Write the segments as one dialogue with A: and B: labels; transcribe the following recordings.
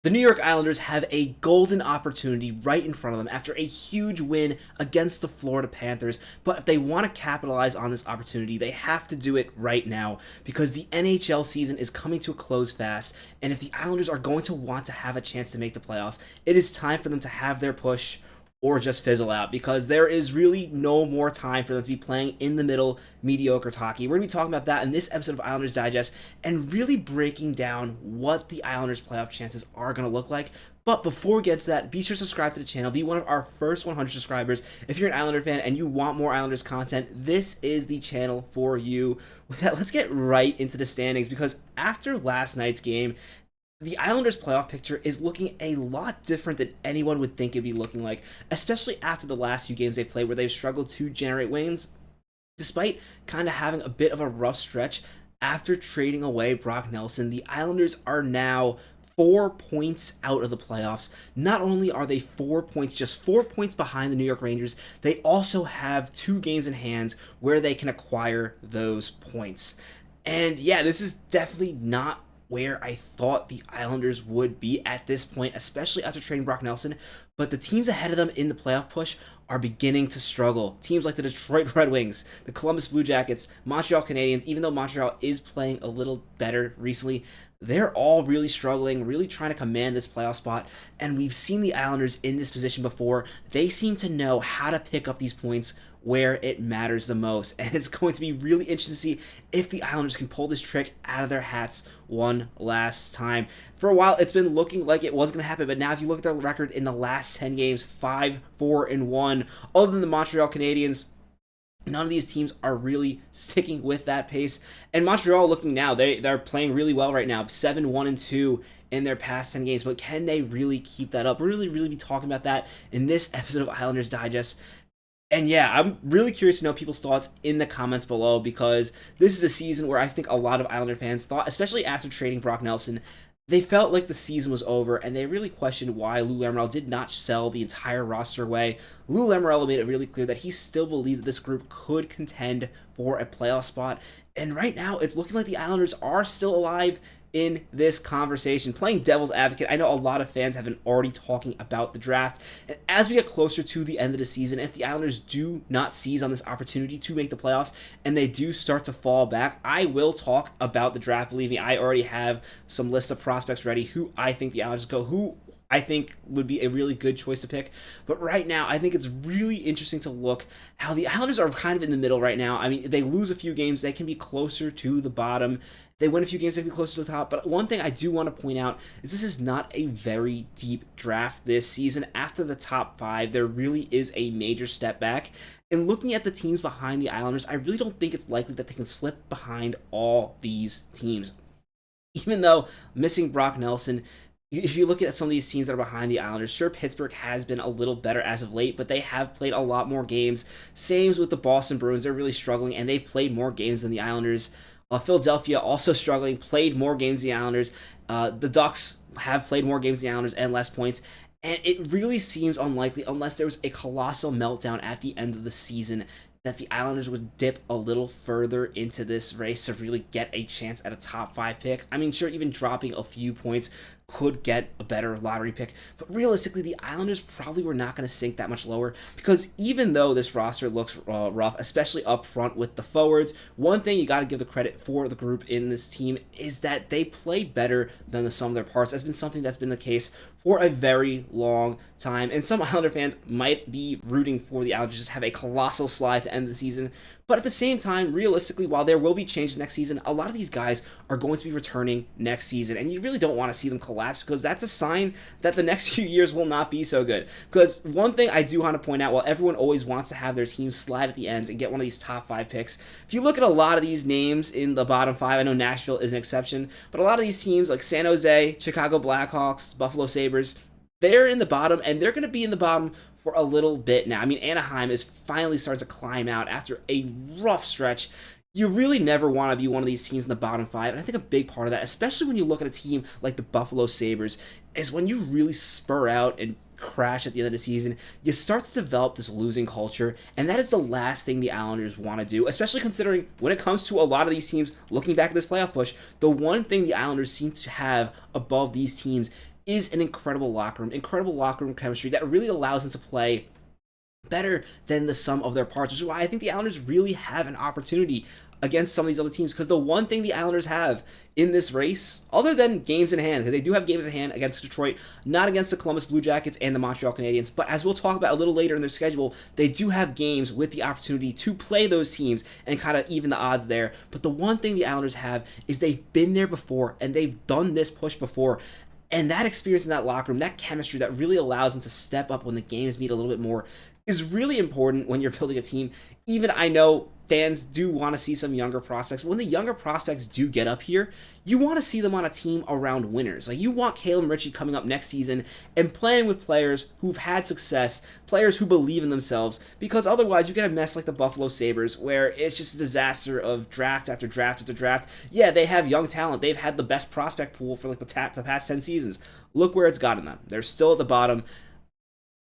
A: The New York Islanders have a golden opportunity right in front of them after a huge win against the Florida Panthers, but if they want to capitalize on this opportunity, they have to do it right now because the NHL season is coming to a close fast, and if the Islanders are going to want to have a chance to make the playoffs, it is time for them to have their push or just fizzle out because there is really no more time for them to be playing in the middle mediocre hockey. We're going to be talking about that in this episode of Islanders Digest and really breaking down what the Islanders playoff chances are going to look like. But before we get to that, be sure to subscribe to the channel. Be one of our first 100 subscribers. If you're an Islander fan and you want more Islanders content, this is the channel for you. With that, let's get right into the standings because after last night's game, the Islanders' playoff picture is looking a lot different than anyone would think it'd be looking like, especially after the last few games they've played where they've struggled to generate wins. Despite kind of having a bit of a rough stretch after trading away Brock Nelson, the Islanders are now 4 points out of the playoffs. Not only are they 4 points, just 4 points behind the New York Rangers, they also have 2 games in hand where they can acquire those points. And yeah, this is definitely not where I thought the Islanders would be at this point, especially after trading Brock Nelson, but the teams ahead of them in the playoff push are beginning to struggle. Teams like the Detroit Red Wings, the Columbus Blue Jackets, Montreal Canadiens, even though Montreal is playing a little better recently, they're all really struggling, really trying to command this playoff spot, and we've seen the Islanders in this position before. They seem to know how to pick up these points where it matters the most, and it's going to be really interesting to see if the Islanders can pull this trick out of their hats one last time. For a while, it's been looking like it was going to happen, but now if you look at their record in the last 10 games, 5-4-1, other than the Montreal Canadiens, none of these teams are really sticking with that pace. And Montreal, looking now, they're playing really well right now, 7-1-2 in their past 10 games, but can they really keep that up? We're really be talking about that in this episode of Islanders Digest. And yeah, I'm really curious to know people's thoughts in the comments below because this is a season where I think a lot of Islander fans thought, especially after trading Brock Nelson, they felt like the season was over and they really questioned why Lou Lamoriello did not sell the entire roster away. Lou Lamoriello made it really clear that he still believed that this group could contend for a playoff spot. And right now, it's looking like the Islanders are still alive in this conversation. Playing devil's advocate, I know a lot of fans have been already talking about the draft, and as we get closer to the end of the season, if the Islanders do not seize on this opportunity to make the playoffs and they do start to fall back, I will talk about the draft. Believe me, I already have some list of prospects ready who I think the Islanders go, who I think would be a really good choice to pick. But right now, I think it's really interesting to look how the Islanders are kind of in the middle right now. I mean, they lose a few games, they can be closer to the bottom. They win a few games, they can be closer to the top. But one thing I do want to point out is this is not a very deep draft this season. After the top 5, there really is a major step back. And looking at the teams behind the Islanders, I really don't think it's likely that they can slip behind all these teams. Even though missing Brock Nelson, if you look at some of these teams that are behind the Islanders, sure, Pittsburgh has been a little better as of late, but they have played a lot more games. Same with the Boston Bruins. They're really struggling, and they've played more games than the Islanders. Philadelphia also struggling, played more games than the Islanders. The Ducks have played more games than the Islanders and less points. And it really seems unlikely, unless there was a colossal meltdown at the end of the season, that the Islanders would dip a little further into this race to really get a chance at a top 5 pick. I mean, sure, even dropping a few points could get a better lottery pick, but realistically, the Islanders probably were not going to sink that much lower because even though this roster looks rough, especially up front with the forwards, one thing you got to give the credit for the group in this team is that they play better than the sum of their parts. That's been something that's been the case for a very long time, and some Islander fans might be rooting for the Islanders to just have a colossal slide to end the season, but at the same time, realistically, while there will be changes next season, a lot of these guys are going to be returning next season, and you really don't want to see them collapse because that's a sign that the next few years will not be so good. Because one thing I do want to point out, while everyone always wants to have their team slide at the ends and get one of these top 5 picks, if you look at a lot of these names in the bottom 5, I know Nashville is an exception, but a lot of these teams like San Jose, Chicago Blackhawks, Buffalo Sabres, they're in the bottom, and they're going to be in the bottom for a little bit now. I mean, Anaheim is finally starting to climb out after a rough stretch. You really never want to be one of these teams in the bottom 5, and I think a big part of that, especially when you look at a team like the Buffalo Sabres, is when you really spur out and crash at the end of the season, you start to develop this losing culture, and that is the last thing the Islanders want to do, especially considering when it comes to a lot of these teams looking back at this playoff push, the one thing the Islanders seem to have above these teams is an incredible locker room chemistry that really allows them to play better than the sum of their parts, which is why I think the Islanders really have an opportunity against some of these other teams, because the one thing the Islanders have in this race, other than games in hand, because they do have games in hand against Detroit, not against the Columbus Blue Jackets and the Montreal Canadiens, but as we'll talk about a little later in their schedule, they do have games with the opportunity to play those teams and kind of even the odds there. But the one thing the Islanders have is they've been there before, and they've done this push before. And that experience in that locker room, that chemistry that really allows them to step up when the games meet a little bit more, is really important when you're building a team. Even I know fans do want to see some younger prospects, but when the younger prospects do get up here, you want to see them on a team around winners. Like, you want Caleb Ritchie coming up next season and playing with players who've had success, players who believe in themselves, because otherwise you get a mess like the Buffalo Sabres, where it's just a disaster of draft after draft after draft. Yeah, they have young talent. They've had the best prospect pool for like the past 10 seasons. Look where it's gotten them. They're still at the bottom.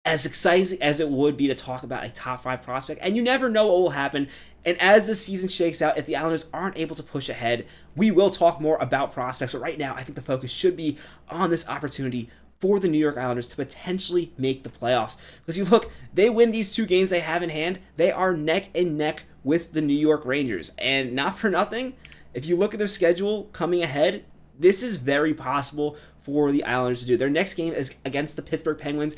A: As exciting as it would be to talk about a top 5 prospect, and you never know what will happen. And as the season shakes out, if the Islanders aren't able to push ahead, we will talk more about prospects. But right now, I think the focus should be on this opportunity for the New York Islanders to potentially make the playoffs. Because you look, they win these 2 games they have in hand, they are neck and neck with the New York Rangers. And not for nothing, if you look at their schedule coming ahead, this is very possible for the Islanders to do. Their next game is against the Pittsburgh Penguins.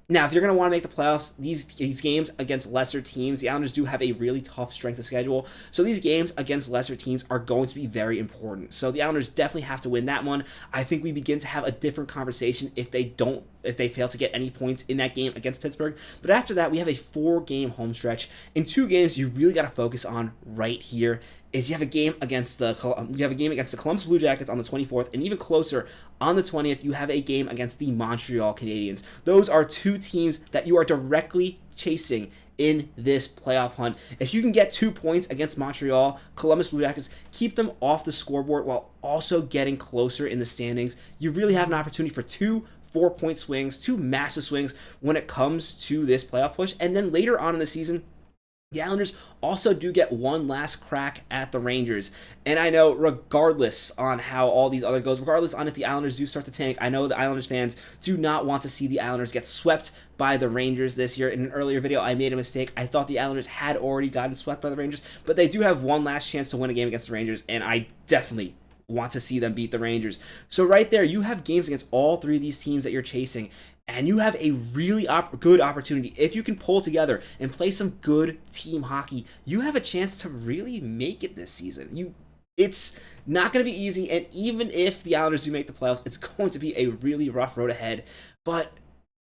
A: Now, if you're going to want to make the playoffs, these games against lesser teams, the Islanders do have a really tough strength of schedule. So these games against lesser teams are going to be very important. So the Islanders definitely have to win that one. I think we begin to have a different conversation if they fail to get any points in that game against Pittsburgh. But after that, we have a 4-game home stretch. In 2 games, you really got to focus on right here. Is you have a game against the Columbus Blue Jackets on the 24th, and even closer on the 20th, you have a game against the Montreal Canadiens. Those are 2 teams that you are directly chasing in this playoff hunt. If you can get 2 points against Montreal, Columbus Blue Jackets, keep them off the scoreboard while also getting closer in the standings, you really have an opportunity for 2 4-point swings, 2 massive swings when it comes to this playoff push. And then later on in the season, the Islanders also do get one last crack at the Rangers. And I know, regardless on how all these other goes, regardless on if the Islanders do start to tank, I know the Islanders fans do not want to see the Islanders get swept by the Rangers this year. In an earlier video, I made a mistake. I thought the Islanders had already gotten swept by the Rangers, but they do have one last chance to win a game against the Rangers, and I definitely want to see them beat the Rangers. So right there, you have games against all 3 of these teams that you're chasing, and you have a really good opportunity. If you can pull together and play some good team hockey, you have a chance to really make it this season. It's not going to be easy, and even if the Islanders do make the playoffs, it's going to be a really rough road ahead. But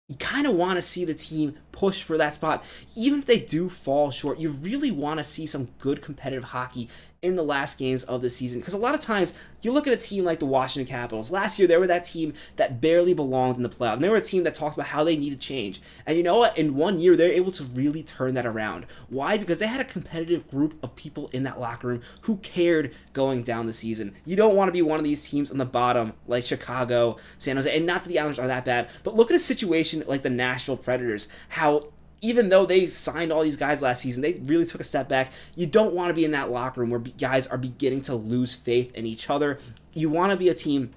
A: you kind of want to see the team push for that spot. Even if they do fall short, you really want to see some good competitive hockey in the last games of the season. Because a lot of times, you look at a team like the Washington Capitals. Last year, they were that team that barely belonged in the playoffs. And they were a team that talked about how they needed change. And you know what? In 1 year, they're able to really turn that around. Why? Because they had a competitive group of people in that locker room who cared going down the season. You don't want to be one of these teams on the bottom, like Chicago, San Jose. And not that the Islanders are that bad, but look at a situation like the Nashville Predators. How even though they signed all these guys last season, they really took a step back. You don't want to be in that locker room where guys are beginning to lose faith in each other. You want to be a team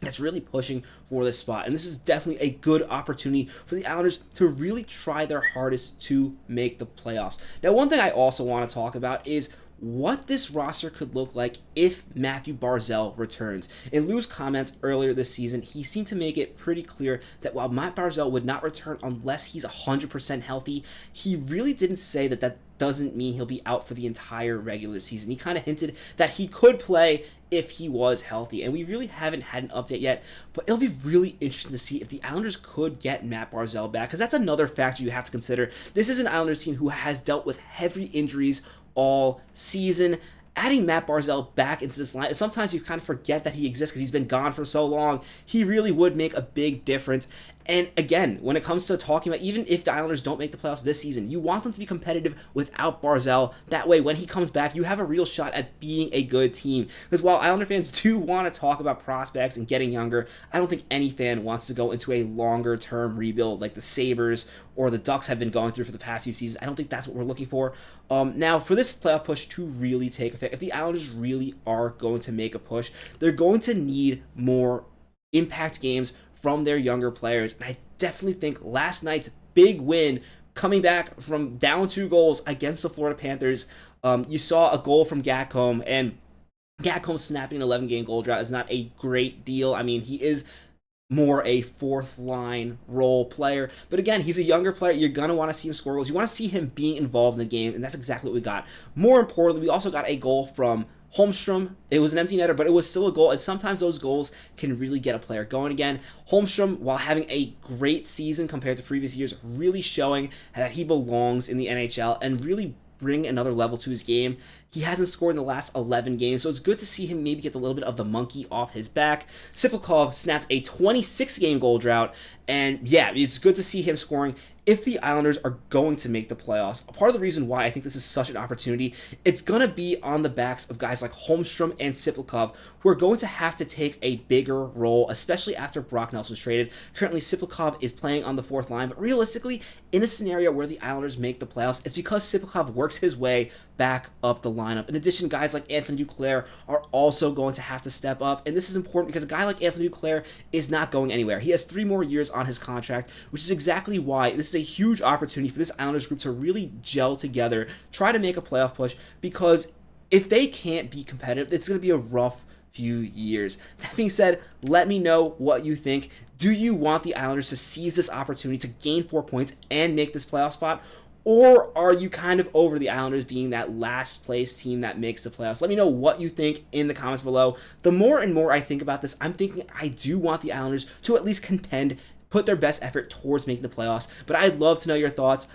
A: that's really pushing for this spot. And this is definitely a good opportunity for the Islanders to really try their hardest to make the playoffs. Now, one thing I also want to talk about is what this roster could look like if Mathew Barzal returns. In Lou's comments earlier this season, he seemed to make it pretty clear that while Matt Barzal would not return unless he's 100% healthy, he really didn't say that that doesn't mean he'll be out for the entire regular season. He kind of hinted that he could play if he was healthy, and we really haven't had an update yet, but it'll be really interesting to see if the Islanders could get Matt Barzal back, because that's another factor you have to consider. This is an Islanders team who has dealt with heavy injuries all season. Adding Matt Barzal back into this line, sometimes you kind of forget that he exists because he's been gone for so long. He really would make a big difference. And again, when it comes to talking about even if the Islanders don't make the playoffs this season, you want them to be competitive without Barzal. That way, when he comes back, you have a real shot at being a good team. Because while Islander fans do want to talk about prospects and getting younger, I don't think any fan wants to go into a longer-term rebuild like the Sabres or the Ducks have been going through for the past few seasons. I don't think that's what we're looking for. Now, for this playoff push to really take effect, if the Islanders really are going to make a push, they're going to need more impact games from their younger players. And I definitely think last night's big win, coming back from down 2 goals against the Florida Panthers, you saw a goal from Gatcombe, and Gatcombe snapping an 11-game goal drought is not a great deal. I mean, he is more a fourth line role player, but again, he's a younger player. You're gonna want to see him score goals. You want to see him being involved in the game, and that's exactly what we got. More importantly, we also got a goal from Holmstrom. It was an empty netter, but it was still a goal, and sometimes those goals can really get a player going again. Holmstrom, while having a great season compared to previous years, really showing that he belongs in the NHL and really bring another level to his game. He hasn't scored in the last 11 games, so it's good to see him maybe get a little bit of the monkey off his back. Siplikov snapped a 26-game goal drought, and yeah, it's good to see him scoring. If the Islanders are going to make the playoffs, part of the reason why I think this is such an opportunity, it's going to be on the backs of guys like Holmstrom and Siplikov, who are going to have to take a bigger role, especially after Brock Nelson's traded. Currently, Siplikov is playing on the 4th line, but realistically, in a scenario where the Islanders make the playoffs, it's because Siplikov works his way back up the lineup. In addition, guys like Anthony Duclair are also going to have to step up, and this is important because a guy like Anthony Duclair is not going anywhere. He has 3 more years on his contract, which is exactly why this is a huge opportunity for this Islanders group to really gel together, try to make a playoff push, because if they can't be competitive, it's going to be a rough few years. That being said, let me know what you think. Do you want the Islanders to seize this opportunity to gain 4 points and make this playoff spot? Or are you kind of over the Islanders being that last place team that makes the playoffs? Let me know what you think in the comments below. The more and more I think about this, I'm thinking I do want the Islanders to at least contend, put their best effort towards making the playoffs. But I'd love to know your thoughts.